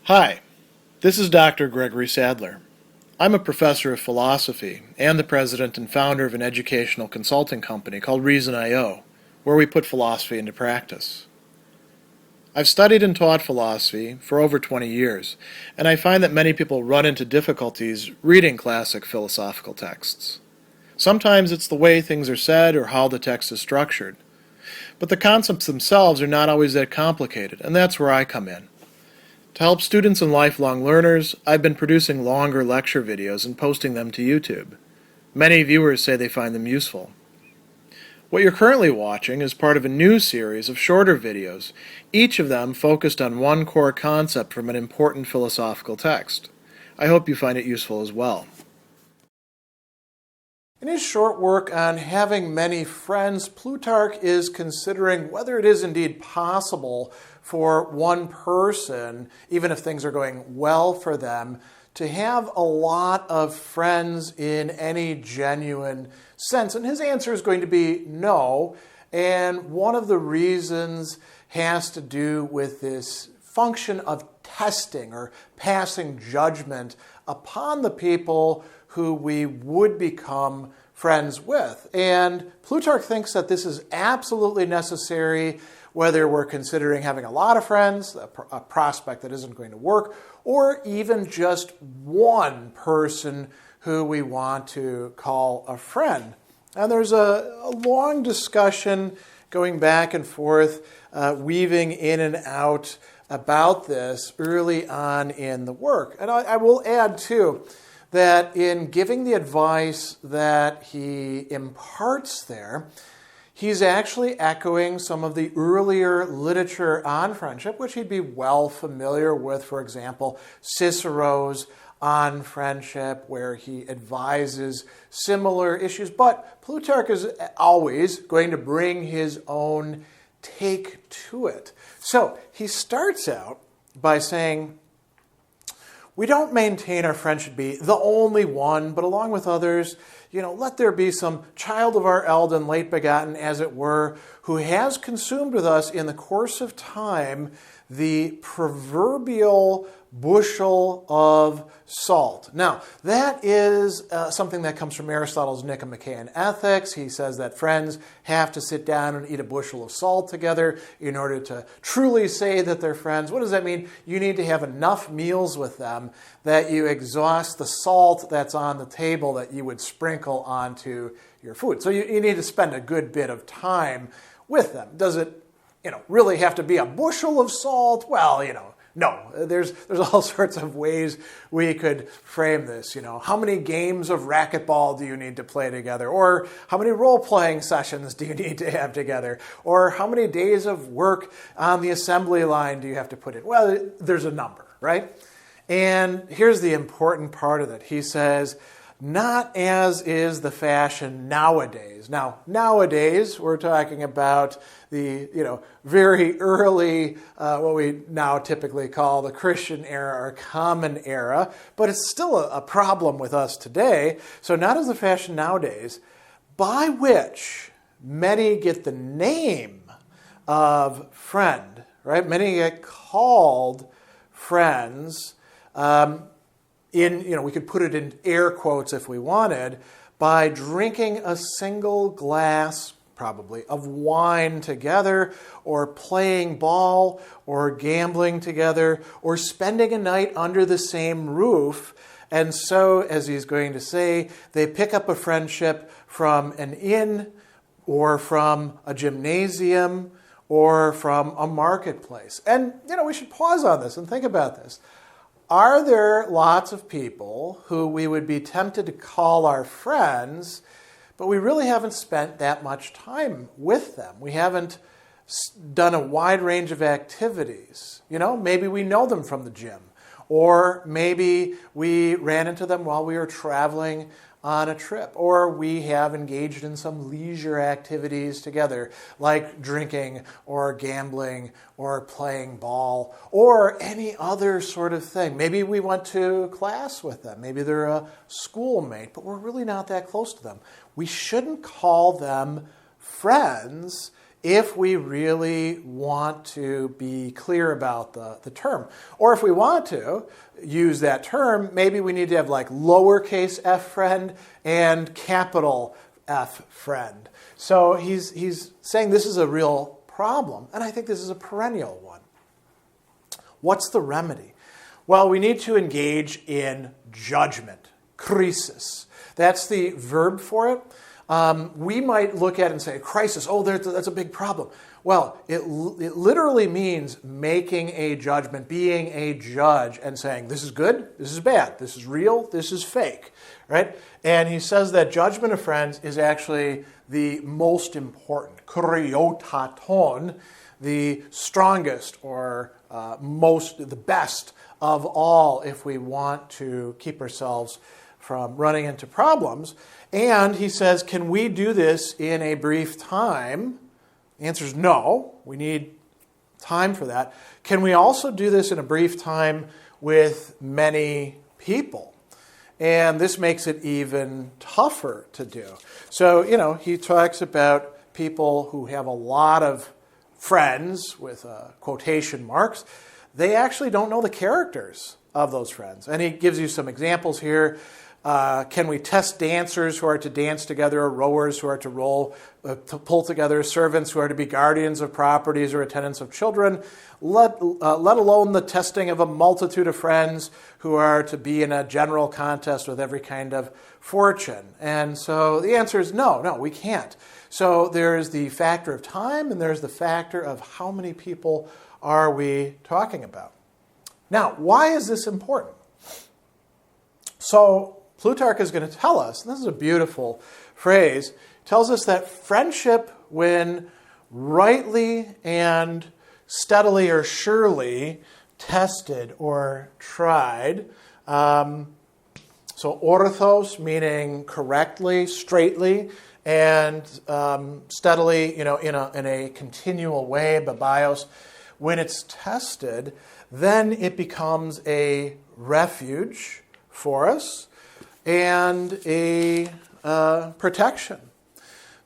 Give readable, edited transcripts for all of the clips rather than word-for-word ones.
Hi, this is Dr. Gregory Sadler. I'm a professor of philosophy and the president and founder of an educational consulting company called Reason.io, where we put philosophy into practice. I've studied and taught philosophy for over 20 years, and I find that many people run into difficulties reading classic philosophical texts. Sometimes it's the way things are said or how the text is structured. But the concepts themselves are not always that complicated, and that's where I come in. To help students and lifelong learners, I've been producing longer lecture videos and posting them to YouTube. Many viewers say they find them useful. What you're currently watching is part of a new series of shorter videos, each of them focused on one core concept from an important philosophical text. I hope you find it useful as well. In his short work on having many friends, Plutarch is considering whether it is indeed possible for one person, even if things are going well for them, to have a lot of friends in any genuine sense. And his answer is going to be no. And one of the reasons has to do with this function of testing or passing judgment upon the people who we would become friends with. And Plutarch thinks that this is absolutely necessary whether we're considering having a lot of friends, a prospect that isn't going to work, or even just one person who we want to call a friend. And there's a long discussion going back and forth, weaving in and out about this early on in the work. And I will add, too, that in giving the advice that he imparts there, he's actually echoing some of the earlier literature on friendship, which he'd be well familiar with. For example, Cicero's On Friendship, where he advises similar issues. But Plutarch is always going to bring his own take to it. So he starts out by saying, we don't maintain our friend should be the only one, but along with others, let there be some child of our eld and late begotten, as it were, who has consumed with us in the course of time the proverbial bushel of salt. Now, that is something that comes from Aristotle's Nicomachean Ethics. He says that friends have to sit down and eat a bushel of salt together in order to truly say that they're friends. What does that mean? You need to have enough meals with them that you exhaust the salt that's on the table that you would sprinkle onto your food. So you need to spend a good bit of time with them. Does it really have to be a bushel of salt? Well, no. There's all sorts of ways we could frame this. How many games of racquetball do you need to play together? Or how many role-playing sessions do you need to have together? Or how many days of work on the assembly line do you have to put in? Well, there's a number, right? And here's the important part of it. He says, not as is the fashion nowadays. Now, nowadays, we're talking about the very early, what we now typically call the Christian era or common era, but it's still a problem with us today. So not as the fashion nowadays, by which many get the name of friend, right? Many get called friends. We could put it in air quotes if we wanted, by drinking a single glass, probably, of wine together, or playing ball, or gambling together, or spending a night under the same roof. And so, as he's going to say, they pick up a friendship from an inn, or from a gymnasium, or from a marketplace. And, we should pause on this and think about this. Are there lots of people who we would be tempted to call our friends, but we really haven't spent that much time with them? We haven't done a wide range of activities. Maybe we know them from the gym, or maybe we ran into them while we were traveling on a trip, or we have engaged in some leisure activities together, like drinking or gambling or playing ball or any other sort of thing. Maybe we went to class with them. Maybe they're a schoolmate, but we're really not that close to them. We shouldn't call them friends if we really want to be clear about the term. Or if we want to use that term, maybe we need to have like lowercase f friend and capital F friend. So he's saying this is a real problem, and I think this is a perennial one. What's the remedy? Well, we need to engage in judgment, krisis. That's the verb for it. We might look at it and say, crisis, oh, that's a big problem. Well, it literally means making a judgment, being a judge, and saying, this is good, this is bad, this is real, this is fake, right? And he says that judgment of friends is actually the most important, kriotaton, the strongest or the best of all if we want to keep ourselves from running into problems. And he says, can we do this in a brief time? The answer is no. We need time for that. Can we also do this in a brief time with many people? And this makes it even tougher to do. So, he talks about people who have a lot of friends with quotation marks. They actually don't know the characters of those friends. And he gives you some examples here. Can we test dancers who are to dance together, or rowers who are to pull together, servants who are to be guardians of properties or attendants of children, let alone the testing of a multitude of friends who are to be in a general contest with every kind of fortune? And so the answer is no, we can't. So there's the factor of time, and there's the factor of how many people are we talking about. Now, why is this important? So Plutarch is going to tell us, and this is a beautiful phrase, tells us that friendship, when rightly and steadily or surely tested or tried, so orthos meaning correctly, straightly, and steadily, in a continual way, babios, when it's tested, then it becomes a refuge for us and a protection.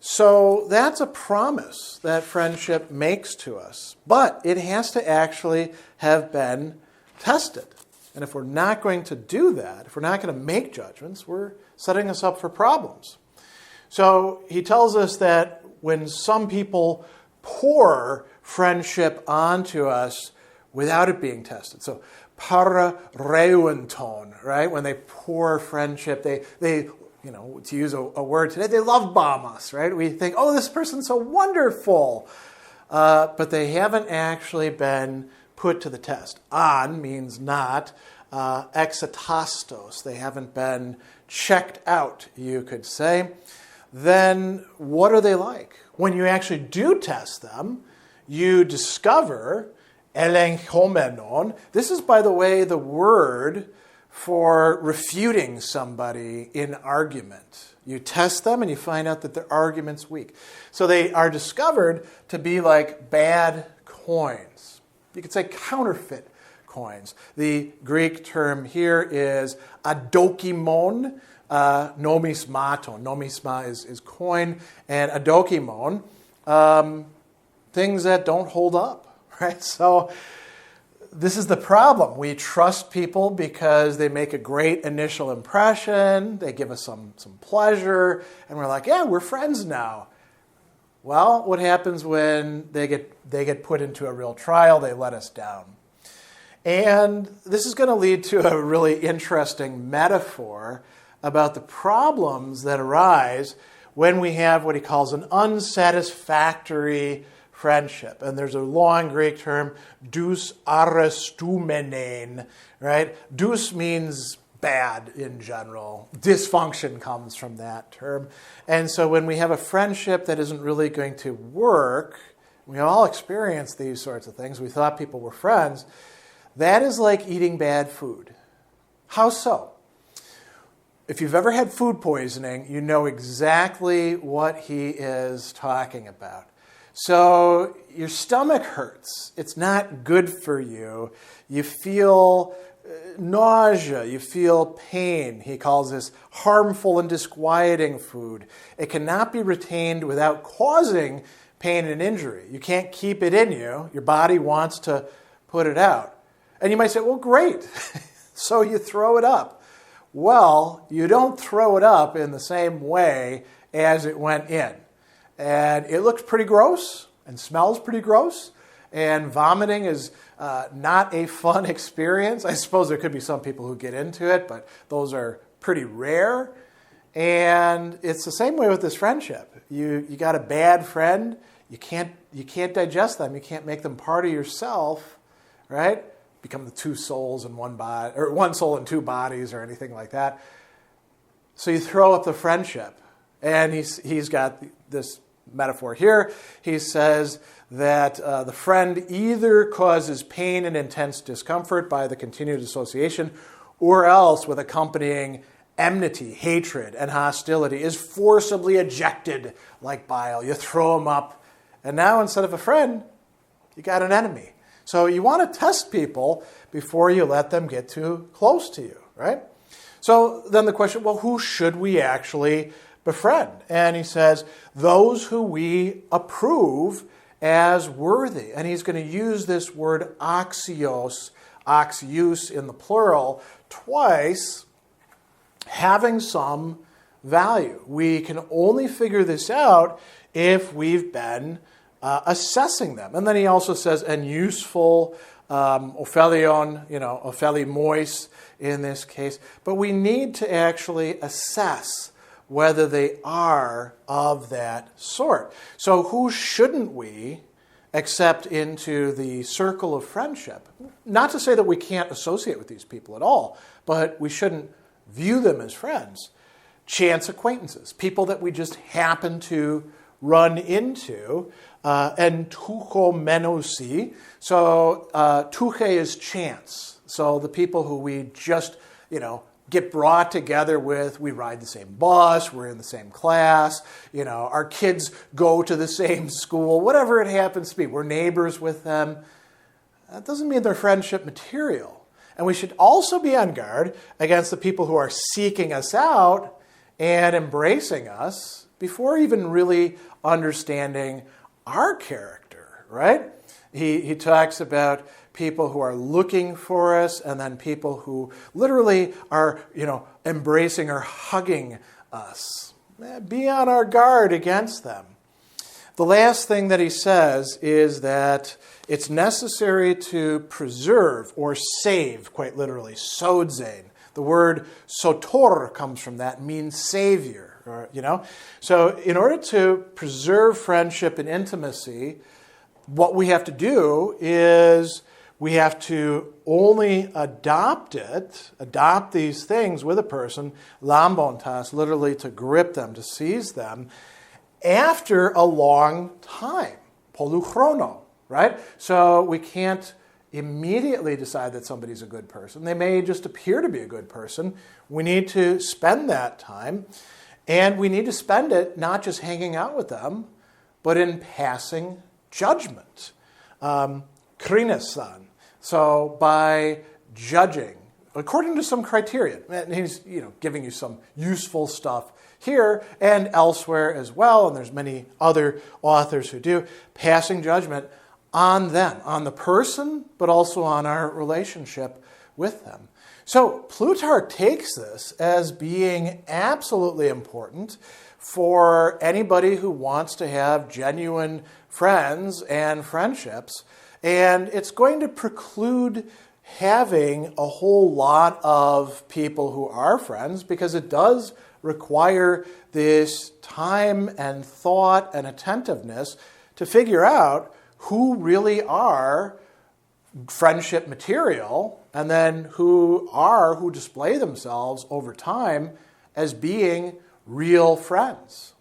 So that's a promise that friendship makes to us. But it has to actually have been tested. And if we're not going to do that, if we're not going to make judgments, we're setting us up for problems. So he tells us that when some people pour friendship onto us without it being tested, so para reuenton, right? When they pour friendship, they to use a word today, they love bomb us, right? We think, oh, this person's so wonderful. But they haven't actually been put to the test. An means not. Exatastos, they haven't been checked out, you could say. Then what are they like? When you actually do test them, you discover elenchomenon. This is, by the way, the word for refuting somebody in argument. You test them and you find out that their argument's weak. So they are discovered to be like bad coins. You could say counterfeit coins. The Greek term here is adokimon, nomismaton. Nomisma is coin, and adokimon, things that don't hold up, right? So this is the problem. We trust people because they make a great initial impression, they give us some pleasure, and we're like, yeah, we're friends now. Well, what happens when they get put into a real trial? They let us down. And this is going to lead to a really interesting metaphor about the problems that arise when we have what he calls an unsatisfactory friendship. And there's a long Greek term, dous aristumenein, right? Dous means bad in general. Dysfunction comes from that term. And so when we have a friendship that isn't really going to work, we all experience these sorts of things. We thought people were friends. That is like eating bad food. How so? If you've ever had food poisoning, you know exactly what he is talking about. So your stomach hurts. It's not good for you. You feel nausea. You feel pain. He calls this harmful and disquieting food. It cannot be retained without causing pain and injury. You can't keep it in you. Your body wants to put it out. And you might say, well, great. So you throw it up. Well, you don't throw it up in the same way as it went in. And it looks pretty gross and smells pretty gross. And vomiting is not a fun experience. I suppose there could be some people who get into it, but those are pretty rare. And it's the same way with this friendship. You got a bad friend. You can't digest them. You can't make them part of yourself, right? Become the two souls in one body, or one soul in two bodies, or anything like that. So you throw up the friendship, and he's got this metaphor here. He says that the friend either causes pain and intense discomfort by the continued association, or else with accompanying enmity, hatred, and hostility is forcibly ejected like bile. You throw them up. And now, instead of a friend, you got an enemy. So you want to test people before you let them get too close to you, right? So then the question, well, who should we actually befriend? And he says, those who we approve as worthy. And he's going to use this word axios in the plural, twice, having some value. We can only figure this out if we've been assessing them. And then he also says, and useful, ophelion, ophelimois in this case. But we need to actually assess whether they are of that sort. So who shouldn't we accept into the circle of friendship? Not to say that we can't associate with these people at all, but we shouldn't view them as friends. Chance acquaintances, people that we just happen to run into, and tuchomenosi. So tuche is chance. So the people who we just, get brought together with, we ride the same bus, we're in the same class, our kids go to the same school, whatever it happens to be, we're neighbors with them. That doesn't mean they're friendship material. And we should also be on guard against the people who are seeking us out and embracing us before even really understanding our character, right? He talks about people who are looking for us and then people who literally are, embracing or hugging us. Be on our guard against them. The last thing that he says is that it's necessary to preserve or save, quite literally, sodzane. The word sotor comes from that, means savior. So in order to preserve friendship and intimacy, what we have to do is we have to only adopt these things with a person, lambontas, literally to grip them, to seize them, after a long time, poluchrono, right? So we can't immediately decide that somebody's a good person. They may just appear to be a good person. We need to spend that time. And we need to spend it not just hanging out with them, but in passing judgment. Krinesan. So by judging, according to some criteria. And he's giving you some useful stuff here and elsewhere as well, and there's many other authors who do, passing judgment on them, on the person, but also on our relationship with them. So Plutarch takes this as being absolutely important for anybody who wants to have genuine friends and friendships, and it's going to preclude having a whole lot of people who are friends because it does require this time and thought and attentiveness to figure out who really are friendship material and then who display themselves over time as being real friends.